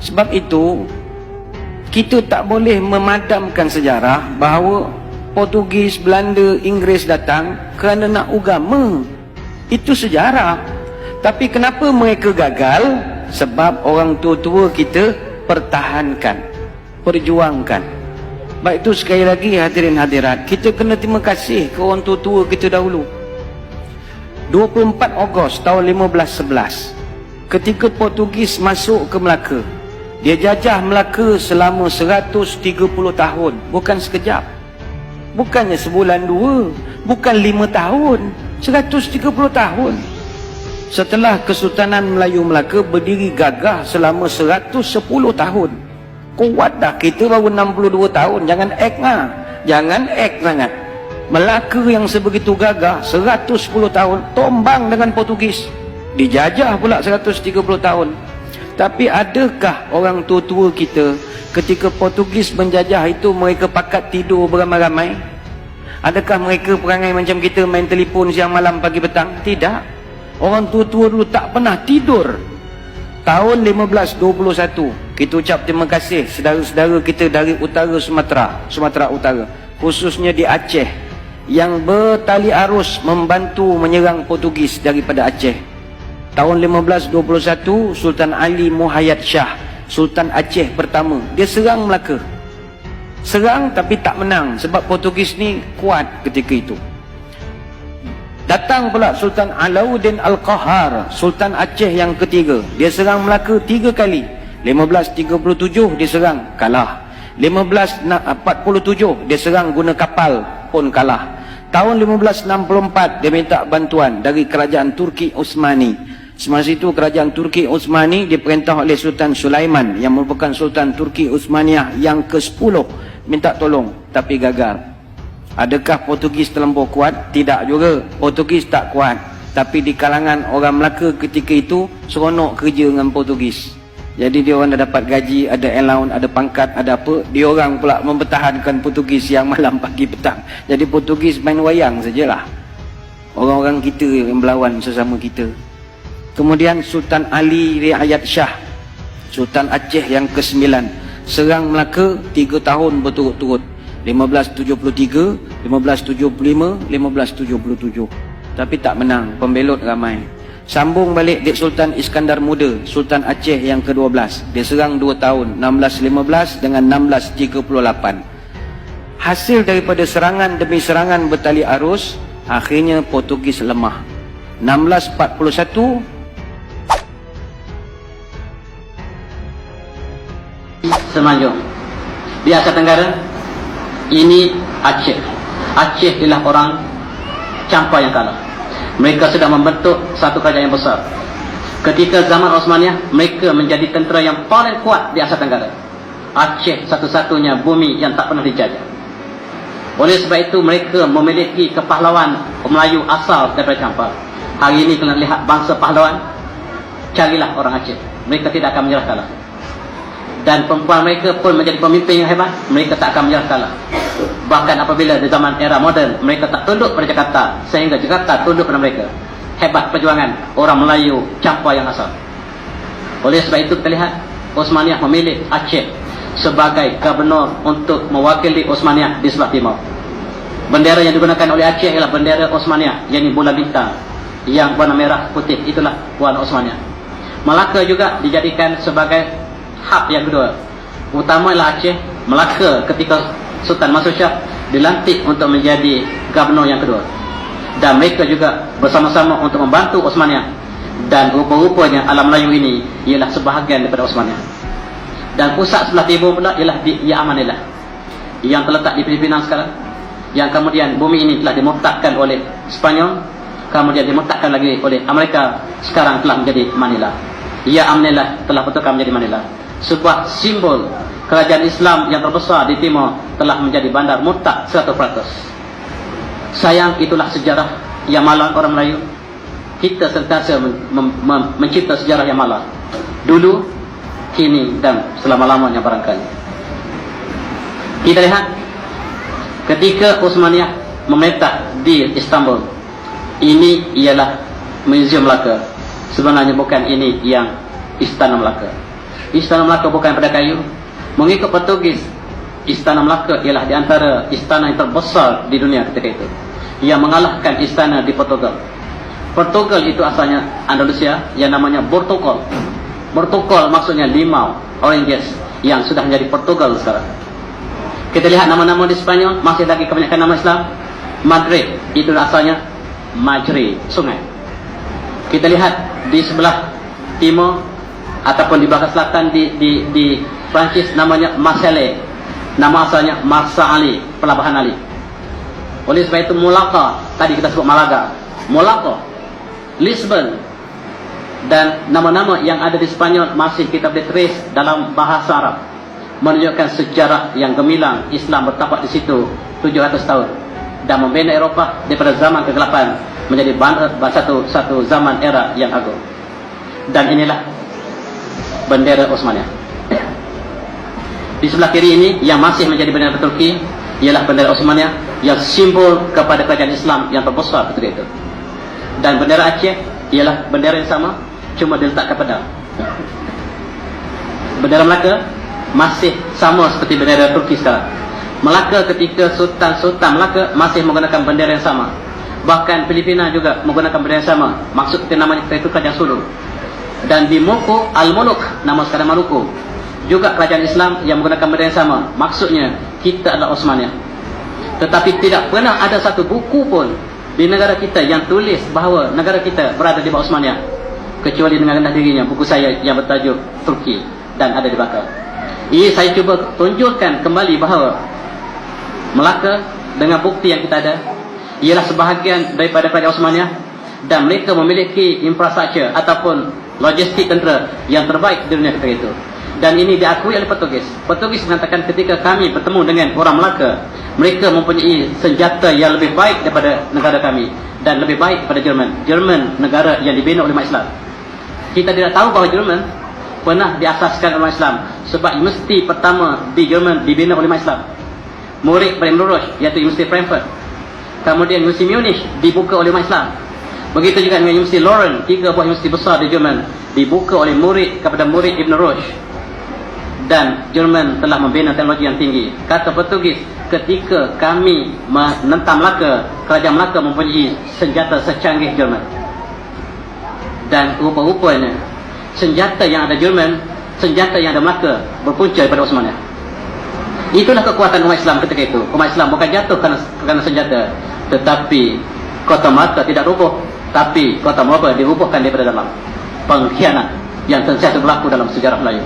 Sebab itu kita tak boleh memadamkan sejarah bahawa Portugis, Belanda, Inggeris datang kerana nak agama. Itu sejarah. Tapi kenapa mereka gagal? Sebab orang tua-tua kita pertahankan, perjuangkan. Baik itu sekali lagi hadirin hadirat, kita kena terima kasih ke orang tua-tua kita dahulu. 24 Ogos tahun 1511, ketika Portugis masuk ke Melaka, dia jajah Melaka selama 130 tahun. Bukan sekejap, bukannya sebulan dua, bukan 5 tahun, 130 tahun. Setelah Kesultanan Melayu Melaka berdiri gagah selama 110 tahun. Kuat dah, kita baru 62 tahun. Jangan act lah, jangan act sangat. Melaka yang sebegitu gagah 110 tahun tombang dengan Portugis, dijajah pula 130 tahun. Tapi adakah orang tua-tua kita ketika Portugis menjajah itu mereka pakat tidur beramai-ramai? Adakah mereka perangai macam kita, main telefon siang malam pagi petang? Tidak. Orang tua-tua dulu tak pernah tidur. Tahun 1521 kita ucap terima kasih saudara-saudara kita dari utara Sumatera Utara, khususnya di Aceh, yang bertali arus membantu menyerang Portugis daripada Aceh. Tahun 1521 Sultan Ali Muhayyad Shah, Sultan Aceh pertama, dia serang Melaka. Serang tapi tak menang sebab Portugis ni kuat ketika itu. Datang pula Sultan Alauddin Al-Qahar, Sultan Aceh yang ketiga. Dia serang Melaka 3 kali. 1537 dia serang, kalah. 1547 dia serang guna kapal, pun kalah. Tahun 1564 dia minta bantuan dari kerajaan Turki Utsmani. Semasa itu kerajaan Turki Utsmani diperintah oleh Sultan Sulaiman yang merupakan Sultan Turki Utsmaniyah yang ke-10, minta tolong tapi gagal. Adakah Portugis terlampau kuat? Tidak juga. Portugis tak kuat. Tapi di kalangan orang Melaka ketika itu seronok kerja dengan Portugis. Jadi dia orang dah dapat gaji, ada allowance, ada pangkat, ada apa. Dia orang pula mempertahankan Portugis siang malam pagi petang. Jadi Portugis main wayang sajalah. Orang-orang kita yang berlawan sesama kita. Kemudian Sultan Ali Riayat Shah, Sultan Aceh yang ke-9, serang Melaka 3 tahun berturut-turut. 1573, 1575, 1577. Tapi tak menang, pembelot ramai. Sambung balik Dik Sultan Iskandar Muda, Sultan Aceh yang ke-12. Dia serang 2 tahun, 1615 dengan 1638. Hasil daripada serangan demi serangan bertali arus, akhirnya Portugis lemah. 1641 Semenanjung di Asia Tenggara. Ini Aceh. Aceh ialah orang Campa yang kalah. Mereka sedang membentuk satu kerajaan yang besar. Ketika zaman Osmaniyah, mereka menjadi tentera yang paling kuat di Asia Tenggara. Aceh satu-satunya bumi yang tak pernah dijajah. Oleh sebab itu mereka memiliki kepahlawan Melayu asal daripada Campa. Hari ini kena lihat bangsa pahlawan, carilah orang Aceh. Mereka tidak akan menyerah kalah. Dan perempuan mereka pun menjadi pemimpin yang hebat. Mereka tak akan menyerah kalah. Bahkan apabila di zaman era moden, mereka tak tunduk pada Jakarta, sehingga Jakarta tunduk pada mereka. Hebat perjuangan orang Melayu Campa yang asal. Oleh sebab itu kita lihat Osmaniyah memilih Aceh sebagai gubernur untuk mewakili Osmaniyah di sebelah timur. Bendera yang digunakan oleh Aceh ialah bendera Osmaniyah, yakni bulan bintang yang warna merah putih, itulah warna Osmaniyah. Melaka juga dijadikan sebagai hak yang kedua. Utama ialah Aceh. Melaka ketika Sultan Mansur Shah dilantik untuk menjadi gubernur yang kedua. Dan mereka juga bersama-sama untuk membantu Osmaniyah. Dan rupa-rupanya alam Melayu ini ialah sebahagian daripada Osmaniyah. Dan pusat sebelah timur pula ialah di Amanillah yang terletak di Filipina sekarang. Yang kemudian bumi ini telah dimurtadkan oleh Spanyol, kemudian dimurtadkan lagi oleh Amerika, sekarang telah menjadi Manila. Ya Amanillah telah betulkan menjadi Manila. Sebuah simbol kerajaan Islam yang terbesar di timur telah menjadi bandar murtad 100%. Sayang, itulah sejarah yang malang orang Melayu. Kita sentiasa mencipta sejarah yang malang. Dulu, kini dan selama-lamanya barangkali. Kita lihat ketika Osmaniyah memerintah di Istanbul, ini ialah Museum Melaka. Sebenarnya bukan ini yang Istana Melaka. Istana Melaka bukan pada kayu. Mengikut Portugis, Istana Melaka ialah di antara istana yang terbesar di dunia ketika itu, yang mengalahkan istana di Portugal. Portugal itu asalnya Andalusia, yang namanya Portugal. Portugal maksudnya limau, oranges, yang sudah menjadi Portugal sekarang. Kita lihat nama-nama di Spanyol, masih lagi kebanyakan nama Islam. Madrid, itu asalnya Majri, sungai. Kita lihat di sebelah timur ataupun di belakang selatan di Prancis, namanya Marseille, nama asalnya Marsa Ali, pelabuhan Ali. Oleh sebab itu Malacca, tadi kita sebut Malaga, Malacca, Lisbon, dan nama-nama yang ada di Spanyol masih kita boleh trace dalam bahasa Arab, menunjukkan sejarah yang gemilang. Islam bertapak di situ 700 tahun dan membina Eropah daripada zaman kegelapan menjadi satu zaman era yang agung. Dan inilah bendera Osmania. Di sebelah kiri ini yang masih menjadi bendera Turki ialah bendera Osmania, yang simbol kepada kerajaan Islam yang terbesar ketika itu. Dan bendera Aceh ialah bendera yang sama, cuma diletakkan pedang. Bendera Melaka masih sama seperti bendera Turki sekarang. Melaka ketika Sultan Melaka masih menggunakan bendera yang sama. Bahkan Filipina juga menggunakan bendera yang sama. Maksud kita namanya itu Kerajaan Sulu. Dan di Moko Al-Muluk, nama sekarang Maluku, juga kerajaan Islam yang menggunakan bendera yang sama. Maksudnya kita adalah Osmania. Tetapi tidak pernah ada satu buku pun di negara kita yang tulis bahawa negara kita berada di bawah Osmania, kecuali dengan rendah dirinya buku saya yang bertajuk Turki dan ada di belakang. Ini saya cuba tunjukkan kembali bahawa Melaka dengan bukti yang kita ada ialah sebahagian daripada kerajaan Osmania, dan mereka memiliki infrastruktur ataupun logistik tentera yang terbaik di dunia ketika itu. Dan ini diakui oleh Portugis. Portugis mengatakan ketika kami bertemu dengan orang Melaka, mereka mempunyai senjata yang lebih baik daripada negara kami dan lebih baik daripada Jerman. Jerman negara yang dibina oleh umat Islam. Kita tidak tahu bahawa Jerman pernah diasaskan oleh umat Islam, sebab universiti pertama di Jerman dibina oleh umat Islam. Murid paling lurus iaitu Universiti Frankfurt. Kemudian Universiti Munich dibuka oleh umat Islam. Begitu juga dengan Universiti Leuven, 3 buah universiti besar di Jerman dibuka oleh murid kepada murid Ibn Rushd. Dan Jerman telah membina teknologi yang tinggi. Kata Portugis, ketika kami menentang Melaka, kerajaan Melaka mempunyai senjata secanggih Jerman. Dan rupa-rupanya senjata yang ada Jerman, senjata yang ada Melaka berpunca daripada Osmania. Itulah kekuatan umat Islam ketika itu. Umat Islam bukan jatuh kerana senjata, tetapi kota Melaka tidak rubuh, tapi kota Melaka dirubuhkan daripada dalam. Pengkhianat yang sentiasa berlaku dalam sejarah Melayu.